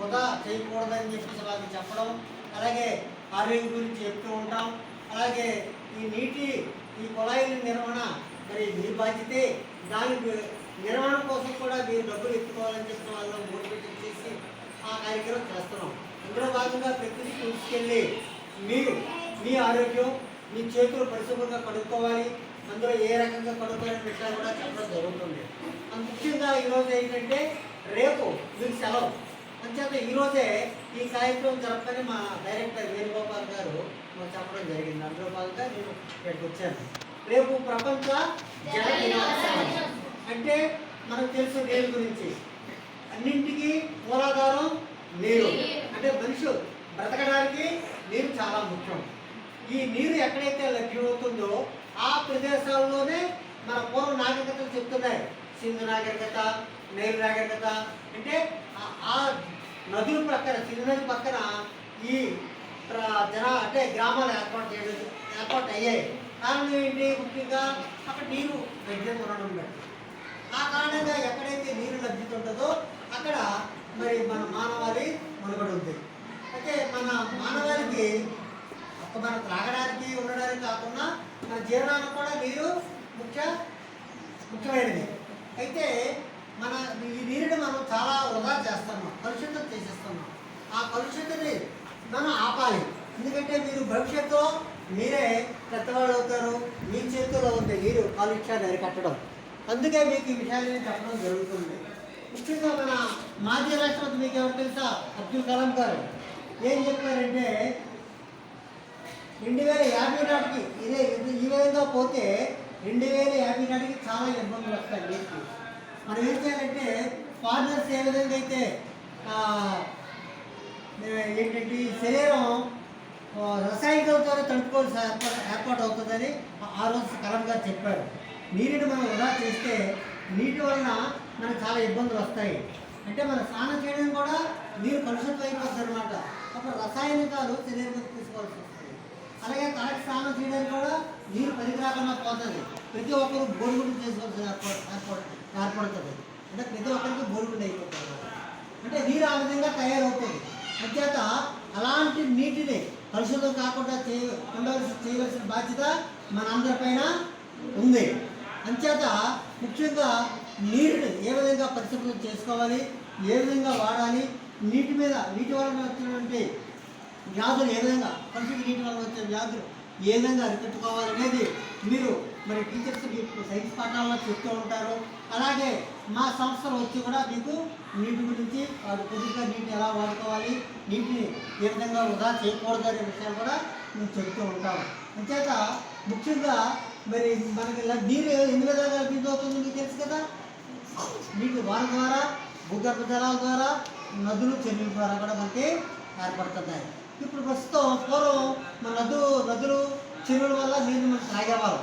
వృధా చేయకూడదని చెప్పేసి వాళ్ళకి చెప్పడం, అలాగే ఆరోగ్యం గురించి చెప్తూ ఉంటాం. అలాగే ఈ కుళాయిల నిర్వహణ మరి మీ బాధ్యతే, దాని నిర్వహణ కోసం కూడా మీరు డబ్బులు ఎత్తుకోవాలని చెప్పిన వాళ్ళు మోటివేషన్ చేసి ఆ కార్యక్రమం చేస్తున్నాం. అందులో భాగంగా ప్రకృతి తీసుకెళ్ళి మీరు మీ ఆరోగ్యం, మీ చేతులు పరిశుభ్రంగా కడుక్కోవాలి, అందులో ఏ రకంగా కడుక్కోవాలనే విషయాలు కూడా చెప్పడం జరుగుతుంది. ముఖ్యంగా ఈరోజు ఏంటంటే రేపు మీకు సెలవు అంచేత ఈరోజే ఈ కార్యక్రమం జరపని మా డైరెక్టర్ వేణుగోపాల్ గారు మాకు చెప్పడం జరిగింది. అందులో భాగంగా నేను ఇక్కడికి వచ్చాను. రేపు ప్రపంచ జల దినోత్సవం. అంటే మనకు తెలుసు నీరు గురించి, అన్నింటికి మూలాధారం నీరు. అంటే మనిషి బ్రతకడానికి నీరు చాలా ముఖ్యం. ఈ నీరు ఎక్కడైతే లభ్యమవుతుందో ఆ ప్రదేశాల్లోనే మన పూర్వ నాగరికతలు చెప్తున్నాయి. సింధు నాగరికత, నైల్ నాగరికత. అంటే ఆ నదుల పక్కన, సింధు నది పక్కన ఈ అంటే గ్రామాలు ఏర్పాటు అయ్యాయి. కారణం ఏంటి? ముఖ్యంగా అక్కడ నీరు లభ్యత ఉండడం బట్టి. ఆ కారణంగా ఎక్కడైతే నీరు లభ్యత ఉంటుందో అక్కడ మరి మన మానవాళి మనుగడ ఉంది. అయితే మన మానవాళికి మన త్రాగడానికి ఉండడానికి కాకుండా మన జీవనానికి కూడా నీరు ముఖ్యమైనది. అయితే ఈ నీరుని మనం చాలా వృధా చేస్తున్నాం, కలుషితం చేసేస్తున్నాం. ఆ కలుషితాన్ని మనం ఆపాలి. ఎందుకంటే మీరు భవిష్యత్తులో మీరే పెద్దవాళ్ళు అవుతారు, మీ చేతుల్లో ఉంది నీరు కాలుష్యాన్ని అరికట్టడం. అందుకే మీకు ఈ విషయాన్ని చెప్పడం జరుగుతుంది. ముఖ్యంగా మన మాజీ రాష్ట్రపతి మీకు ఎవరు తెలుసా? అబ్దుల్ కలాం గారు ఏం చెప్పారంటే 2050 నాటికి ఈ విధంగా పోతే 2050 నాటికి చాలా ఇబ్బందులు వస్తాయి నీటికి. మనం ఏం చేయాలంటే ఫార్మర్స్ ఏ విధంగా అయితే ఏంటంటే శరీరం రసాయనికలతో తడుపుకోవాల్సి ఏర్పాటు అవుతుందని ఆ రోజు కలాం గారు చెప్పారు. నీటిని మనం వృధా చేస్తే నీటి వలన మనకు చాలా ఇబ్బందులు వస్తాయి. అంటే మనం స్నానం చేయడం కూడా నీరు కలుషితం అయిపోతుంది అనమాట. అప్పుడు రసాయనికాలు శరీరం తీసుకోవాల్సి వస్తుంది. అలాగే తలకి స్నానం చేయడానికి కూడా నీరు పనికిరాకుండా పోతుంది. ప్రతి ఒక్కరు బోరుగుండు చేసుకోవాల్సిన ఏర్పడుతుంది. అంటే ప్రతి ఒక్కరికి బోరుగుండు అయిపోతుంది. అంటే నీరు ఆ విధంగా తయారవుతుంది. అంచేత అలాంటి నీటిని కలుషితం కాకుండా చేయవలసిన బాధ్యత మనందరిపైన ఉంది. అంచేత ముఖ్యంగా నీరుని ఏ విధంగా పరిశుభ్రం చేసుకోవాలి, ఏ విధంగా వాడాలి, నీటి వలన వచ్చినటువంటి వ్యాధులు ఏ విధంగా, కలుషిత నీటి వలన వచ్చే వ్యాధులు ఏ విధంగా అరికట్టుకోవాలనేది మీరు మరి టీచర్స్ మీకు సైన్స్ పాఠాల్లో చెప్తూ ఉంటారు. అలాగే మా సంస్థలు వచ్చి కూడా మీకు నీటి గురించి కొద్దిగా నీటిని ఎలా వాడుకోవాలి, నీటిని ఏ విధంగా వృధా చేయకూడదు అనే విషయాలు కూడా మేము చెప్తూ ఉంటాము. అంచేత ముఖ్యంగా మరి మనకి నీరు ఎన్ని విధాలుగా లభ్యమవుతుంది మీకు తెలుసు కదా. నీటి వాన ద్వారా, భూగర్భ జలాల ద్వారా, నదులు, చెరువుల ద్వారా కూడా మనకి ఏర్పడుతున్నాయి. ఇప్పుడు ప్రస్తుతం పూర్వం మన నదులు, చెరువుల వల్ల నీరు మనం తాగేవాళ్ళం.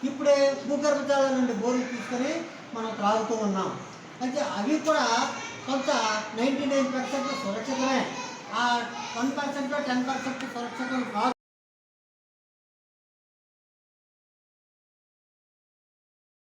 ఇప్పుడే భూగర్భ జలాల నుండి బోర్లు తీసుకొని మనం త్రాగుతూ ఉన్నాం. అంటే అవి కూడా కొంత 99% సురక్షితమే. ఆ 1%, 10% సురక్షితం కాదు.